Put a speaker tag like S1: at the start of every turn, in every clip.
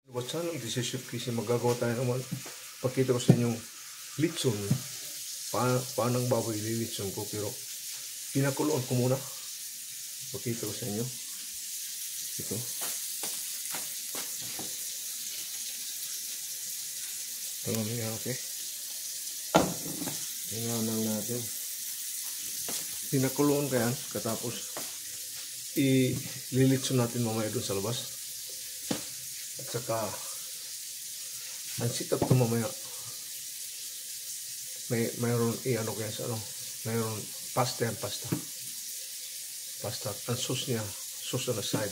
S1: What's up? This is Chef Casey. Magagawa tayo naman. Pakita ko sa inyo litson. Paano ang baboy lilitson ko. Pero pinakuloan ko muna. Pakita ko sa inyo. Ito. Ito mamaya, okay? Tingnan natin. Pinakuloan ka yan. Katapos ililitson natin mamaya doon sa labas. At saka ang sitap ito mamaya mayroon i-ano kaya sa ano, mayroon pasta yan, pasta ang sauce niya, sauce on the side,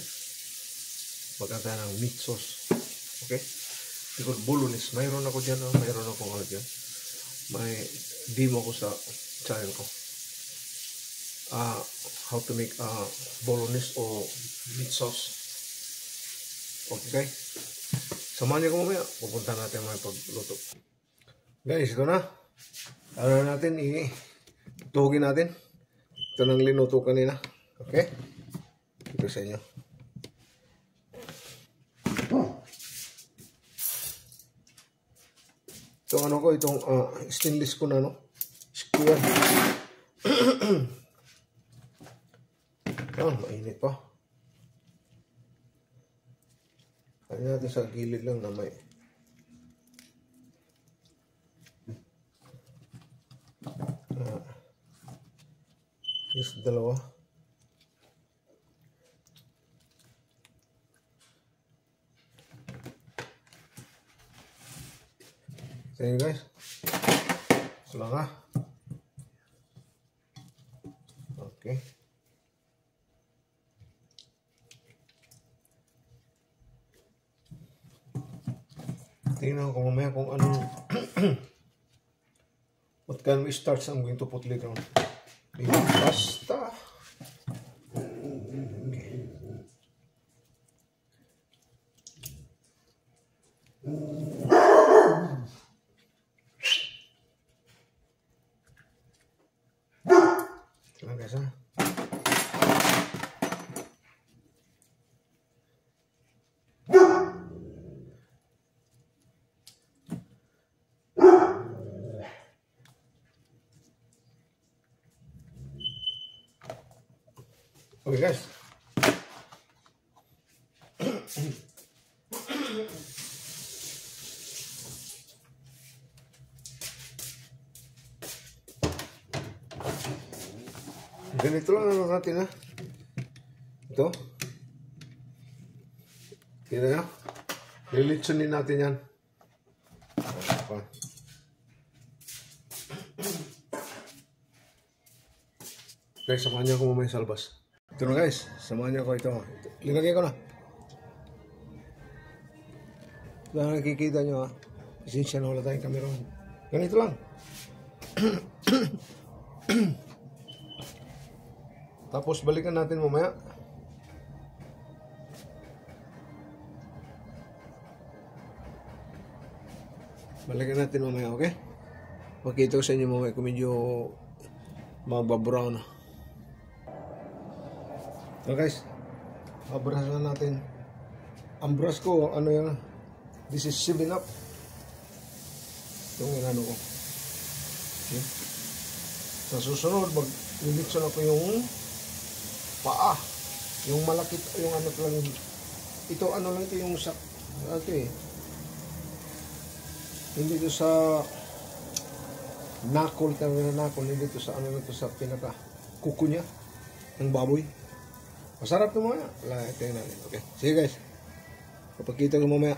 S1: maganda ng meat sauce, okay? Because bolognese, mayroon ako dyan, mayroon ako ano dyan, may demo ko sa channel ko how to make bolognese o meat sauce. Okay, samahan niyo ko mamaya. Pupunta natin mga pagluto. Guys, ito na. Ano natin, itugin natin. Ito nang linuto kanina. Okay? Ito sa inyo. Itong ano ko, itong stainless ko na, no? Square. Mainit pa. Kaya natin sa gilid lang na may just dalawa. Sige guys, sila okay. Tingnan ko mamaya kung anong what kind of starch I'm going to put later on. Maybe pasta. Okay. Guys, okay guys. Ganito lang ano natin ha. Ito. Tignan nyo. Lilitsunin natin yan. Guys, samahan niyo ako mamaya sa labas. Ito na guys, samahan niyo ako ito. Linagay ko na. Kaya nakikita nyo ha. Pasensya na wala tayong camera. Ganito lang. Tapos balikan natin mamaya. Balikan natin mamaya, okay? Makita ko sa inyo mamaya kung medyo magbabrown na. So guys, abras na natin. Ang brush ko, ano yan? This is 7-Up. Yung inano ko. Okay. Sa susunod, mag-lilitson ako yung paa. Yung malaki, yung ano lang. Ito, ano lang ito yung sa, ito eh. Hindi ito sa knuckle, hindi ito sa, ano ito sa pinaka kuko niya ng baboy. Masarap ito mamaya. Tingnan natin. Okay. Sige guys. Kapagkita ko mamaya.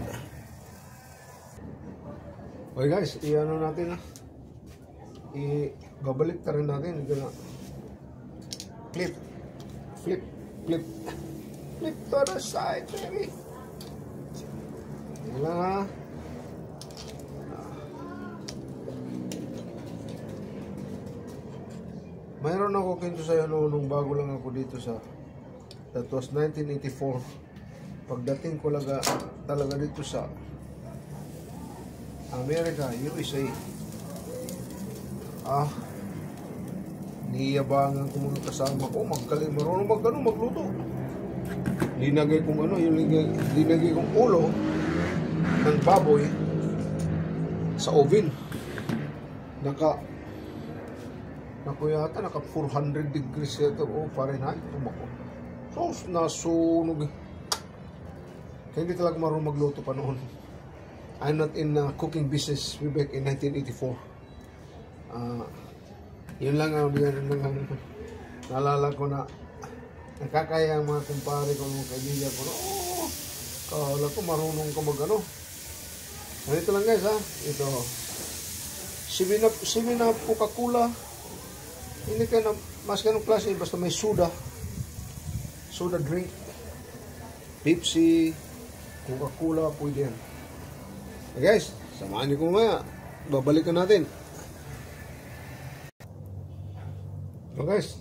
S1: Okay guys. I-ano natin ha. I-babalik ta rin natin. Ito na. Flip. Flip. Flip. Flip to the side. Baby. Ito lang ha. Mayroon ako kinto sa'yo nung bago lang ako dito sa that was 1984. Pagdating ko talaga dito sa Amerika, USA. Niyabangan ko mga kasama ko, marunong magluto. Linagay kong linagay kong ulo, ng baboy sa oven. Naka 400 degrees ito o Fahrenheit. So, nasunog. Kaya hindi talaga marunong magluto pa noon. I'm not in cooking business way back in 1984. Yun lang ang naalala ko na nakakaya ang mga kumpare ko, mga kaibigan ko. Kala ko marunong ka mag-ano. Ganito lang guys ha. Ito. 7 up Coca-Cola. Hindi ka na mas ganong klase. Basta may soda. Soda drink. Pepsi. Coca-Cola. Pwede yan. Okay guys. Samahan niyo ko mamaya. Babalikan natin. So guys.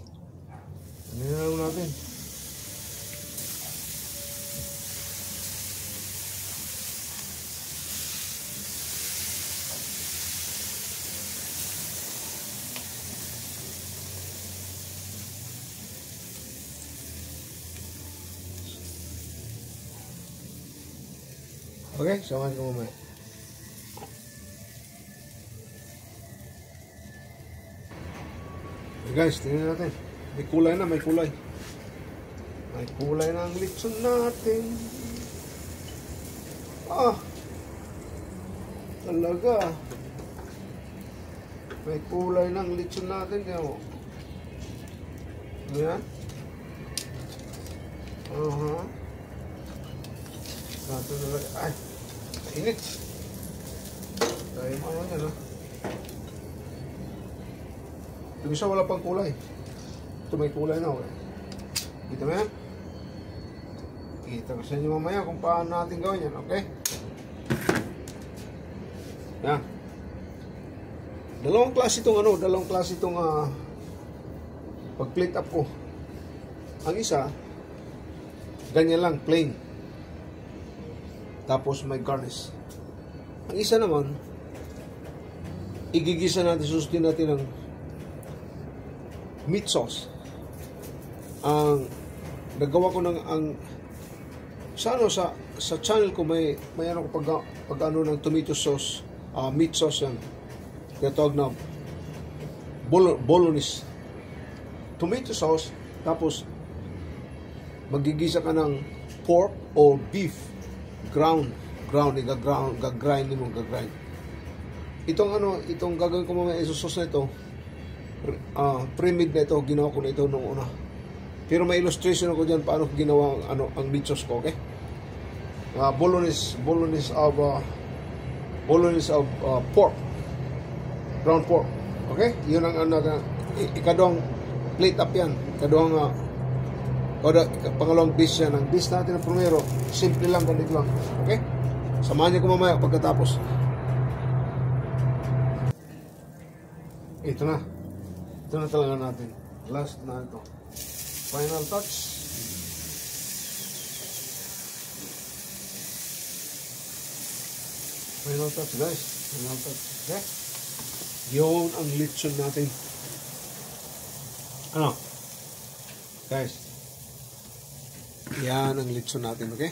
S1: Ano na lang natin. Okay, samahan ko mamaya. Okay guys, tingnan natin. May kulay na, may kulay. May kulay na ang litson natin. Talaga. May kulay na ang litson natin. Kaya mo. Ayan. Nato talaga. Ay, init. Tayo mo ano yan, ha? Ito isa wala pang kulay. Ito may kulay na, okay? Kita mo yan? Kita ko sa inyo mamaya kung paano natin gawin yan, okay? Yan. Dalawang klase itong pag-plate up ko. Ang isa, ganyan lang, plain. Tapos may garnish. Ang isa naman, igigisa natin, susundin natin ng meat sauce. Ang nagawa ko sa channel ko may ano ko pag ano ng tomato sauce, meat sauce yan. Kaya tawag na bolognese. Tomato sauce, tapos magigisa ka ng pork or beef. Ground, gagrind mo, gagrind. Itong gagawin ko mamaya isusos na ito, pre-made na ito, ginawa ko na ito nung una. Pero may illustration ako dyan paano ginawa ang meat sauce ko, okay? Bolognese of pork, ground pork, okay? Yun ang ikaduhang plate up yan, pangalawang dish yan. Ang dish natin na primero, simple lang, ganito lang. Okay? Samahan niyo ko mamaya pagkatapos. Ito na. Ito na talaga natin. Last na ito. Final touch. Final touch guys. Final touch. Okay? Yun ang litson natin. Ano? Guys. Yan ang litson natin, okay?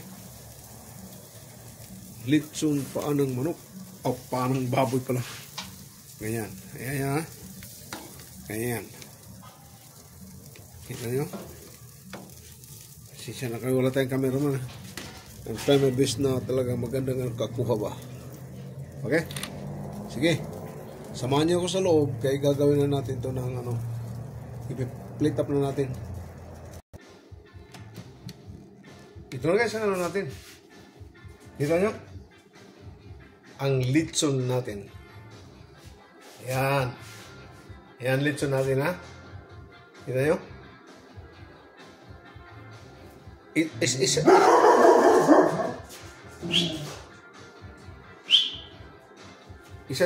S1: Litson paan ng manok. O, paan ng baboy pala. Ganyan. Ayan, ha? Ganyan. Kita nyo? Sisya na kayo. Wala tayong cameraman. Ang try my best na talaga magandang kakuha ba. Okay? Sige. Samahan nyo ako sa loob. Kaya gagawin na natin ito ng i-plate up na natin. Ito na guys, ano natin? Kita nyo? Ang litson natin. Yan. Yan litson natin, ha? Kita nyo? Isa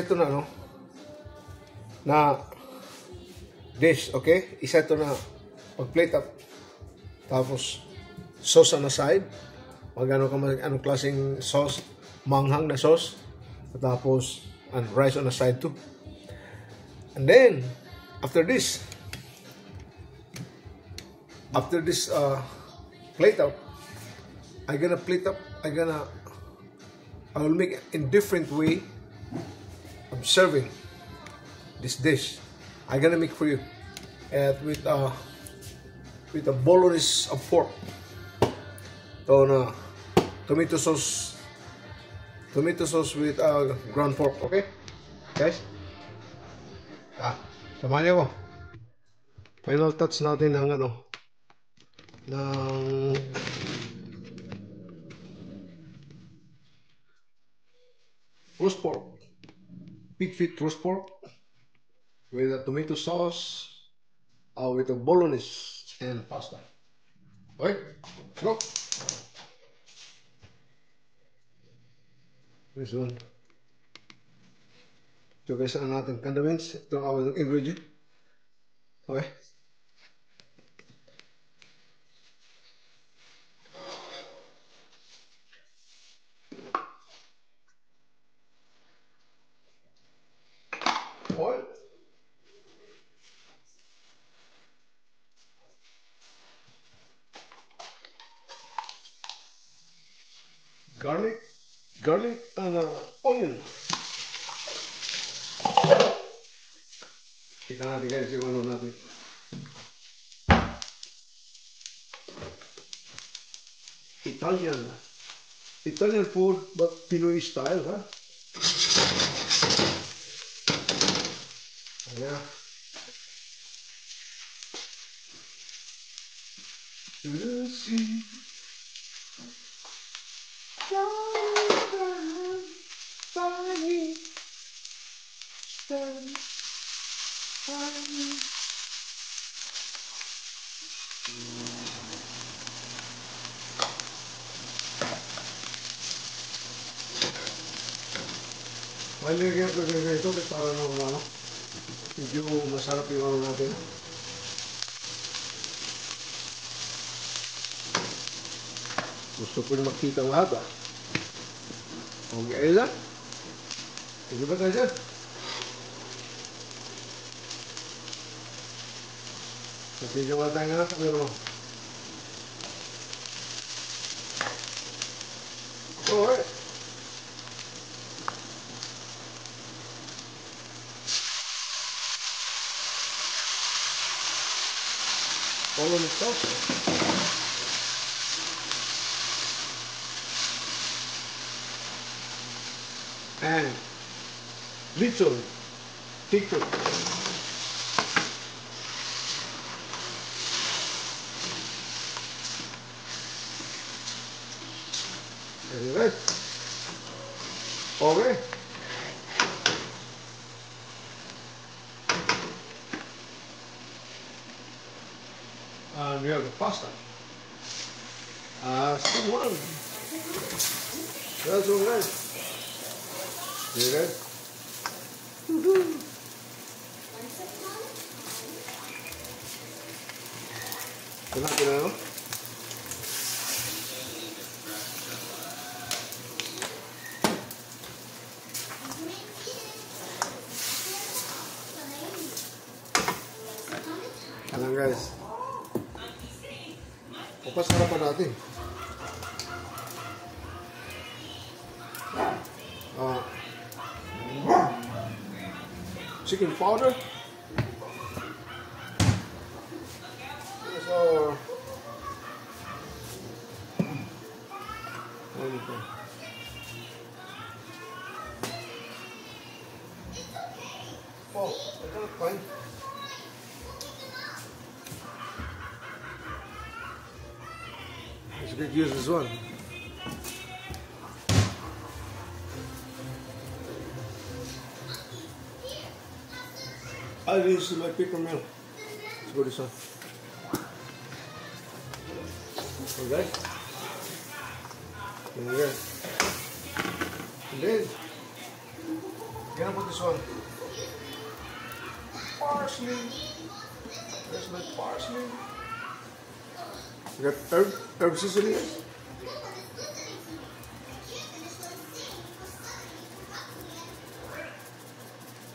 S1: ito na, no? Na dish, okay? Isa ito na pag-plate up. Tapos, sauce on the side. Anong klaseng sauce? Manghang na sauce. Tapos, and rice on the side too. And then, after this plate up, I'm gonna I will make a different way of serving this dish. I'm gonna make for you, and with a bolognese of pork. So na tomato sauce with ground pork. Okay, guys. Samahan niyo ko. Final touch natin ng ng roast pork, pig feet roast pork with a tomato sauce, with a bolognese and pasta. Okay, go. This one. Ito guys, ang natin condiments. Ito ang ingredient. Okay. Oil. Garlic and onion. Kita natin guys yung ano natin. Italian food, but Pinoy style, huh? Yeah. See. Malagyan ko ito para ano, medyo masarap yung ano natin. Gusto ko makita lahat ah. Okay lang. Sige ba tayo dyan? Kasi wala tayo nga pero alright. All on itself. And little thicker. Anyway, okay. And we have the pasta. Still one. That's all right. See guys? Kenapa no? Ayan guys. Papasarapan natin. Chicken powder. Here's our oh, I got fine. Let's get use this one. I'll use my paper mill. Let's go this one. Okay. There. And then, gonna put this one. Parsley. There's my parsley. You got herb seasoning.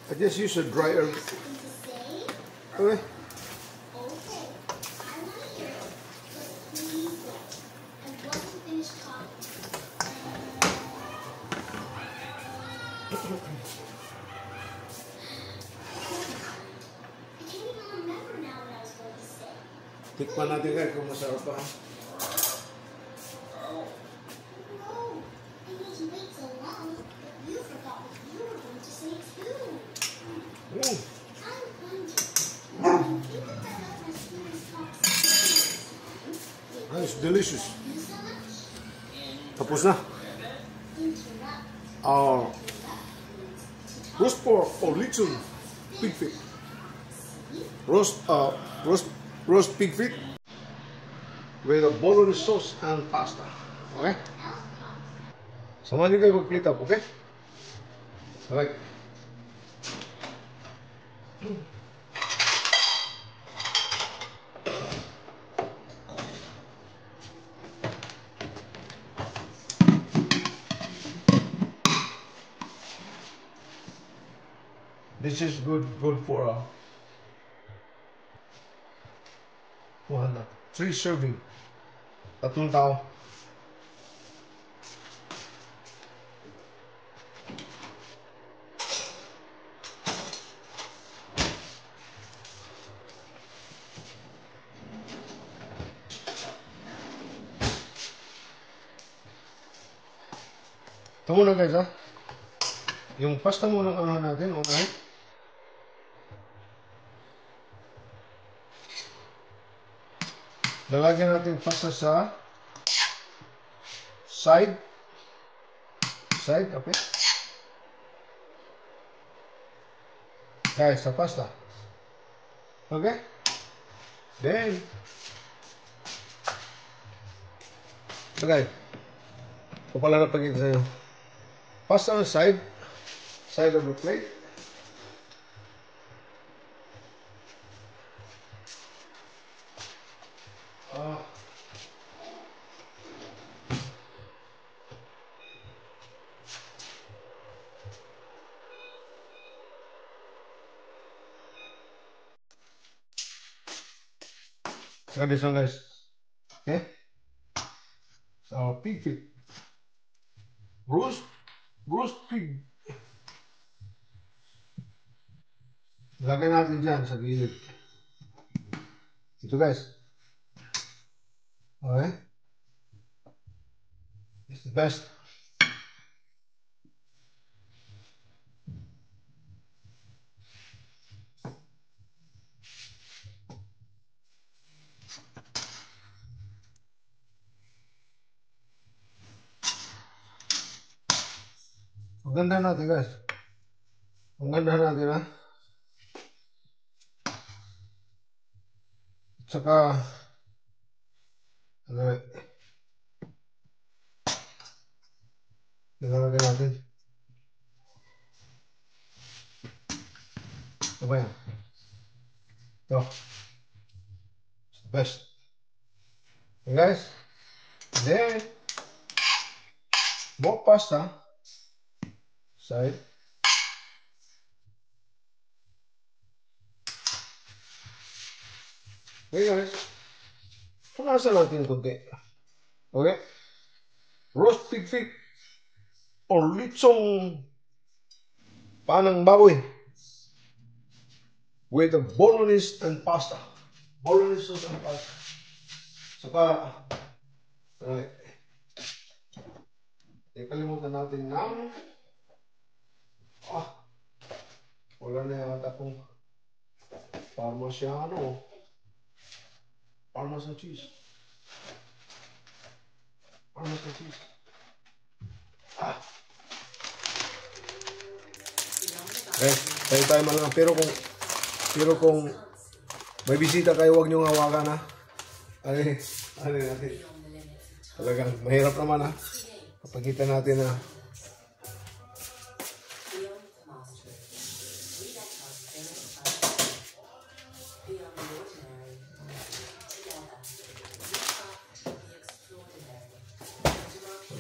S1: I just use a dry herb. Okay. Tikman natin guys kung masarap pa. It's delicious. Tapos na. Roast pork or lechon pig feet. Roast pig feet with a bolognese sauce and pasta. Okay? Samahan niyo kayo mag-plate up, okay? Alright. This is good for 3 serving. 3 tao. Ito muna guys ha. Yung pasta muna ng ano natin, okay? Lalagyan natin pasta sa side, okay? Guys, sa pasta. Okay? Then, okay. Ito pala na pagkita sa'yo. Pasta on side of the plate. So this one guys, okay? So pig feet, roast pig. Lagay natin dyan sa gilid. Ito guys. Okay? It's the best. Ang ganda natin guys. Ang ganda natin ha. At saka nilalagay natin. Ito ba yan? Ito. It's the best. Okay guys. Then more pasta. Side. Okay guys. Punasan natin kunti. Okay? Roast pig feet or lechong panang baboy with the bolognese and pasta. Bolognese sauce and pasta. Saka, right. Kalimutan natin ng wala na yata kung Parmesan cheese. Parmesan cheese. Tayo man lang. Pero kung may bisita kayo, huwag nyo hawakan ha. Ano natin. Talagang mahirap naman ha. Kapagkita natin na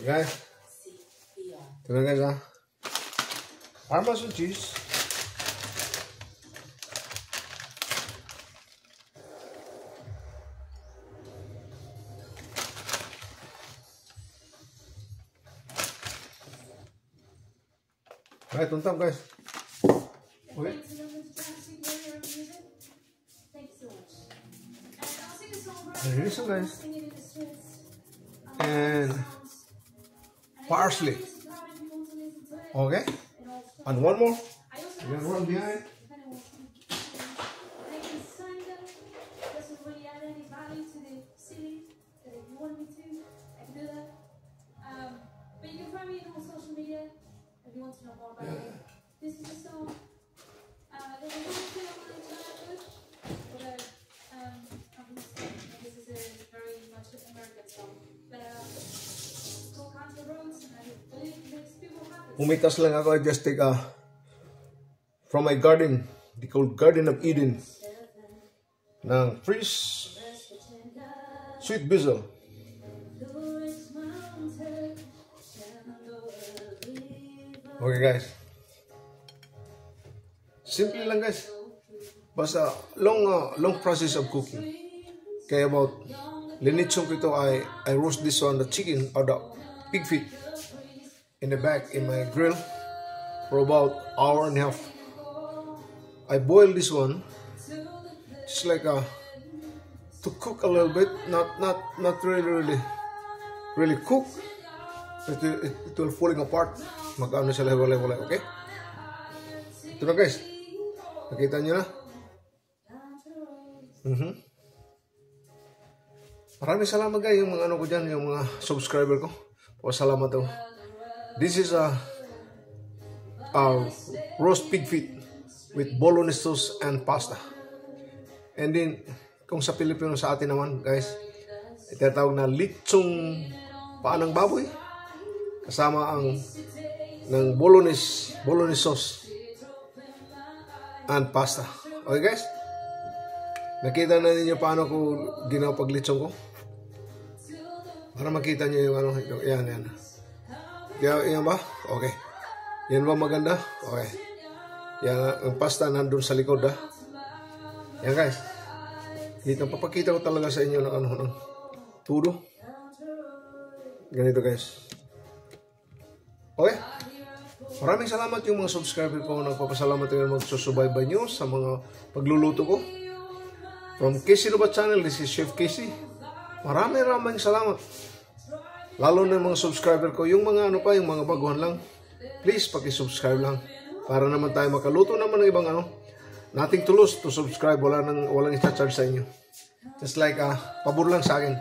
S1: guys, ito na guys ha. Parmesan cheese. Alright, on time, guys. Okay. And listen, guys. And parsley. Okay. And one more. And then one behind.
S2: But you can find me on social media if you want to know more about me. This is a song that we want to online childhood, but this is a very much American song. But it's called Country Roads, and I believe it makes people happy.
S1: Pumitas lang ako. I just take from my garden, the called Garden of Eden, ng fresh sweet basil. Okay, guys. Simple lang, guys. Basta long process of cooking. Kaya about linitsong ko ito, I roast this one, the chicken or the pig feet in the back in my grill for about hour and a half. I boil this one just like to cook a little bit, not really cook. It will falling apart. Mag-ano sila walay-walay, okay? Ito na, guys. Nakita nyo na? Maraming salamat, guys, yung mga ano ko dyan, yung mga subscriber ko. Salamat ako. This is a roast pig feet with bolognese sauce and pasta. And then, kung sa Pilipino sa atin naman, guys, itatawag na litsong paanang baboy. Kasama ang ng bolognese sauce and pasta. Okay, guys? Nakita na ninyo paano ko ginawa paglitsong ko? Para makita nyo yung ano. Yan. Yan ba? Okay. Yan ba maganda? Okay. Yan, ang pasta nandun sa likod, ha? Yan, guys. Dito, papakita ko talaga sa inyo ng ano, tudo. Ganito, guys. Okay? Maraming salamat yung mga subscriber ko. Nagpapasalamat yung magsusubaybay nyo sa mga pagluluto ko. From Casey Lubat Channel, this is Chef Casey. Maraming salamat. Lalo na yung mga subscriber ko. Yung mga ano pa, yung mga baguhan lang. Please, paki-subscribe lang. Para naman tayo makaluto naman ng ibang ano. Nothing to lose to subscribe. Walang i-charge sa inyo. Just like, pabor lang sa akin.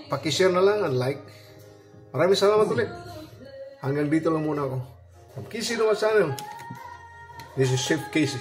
S1: Paki-share na lang and like. Maraming salamat ulit. Hanggang dito lang muna ako. From Casey Lubat Channel, this is Chef Casey.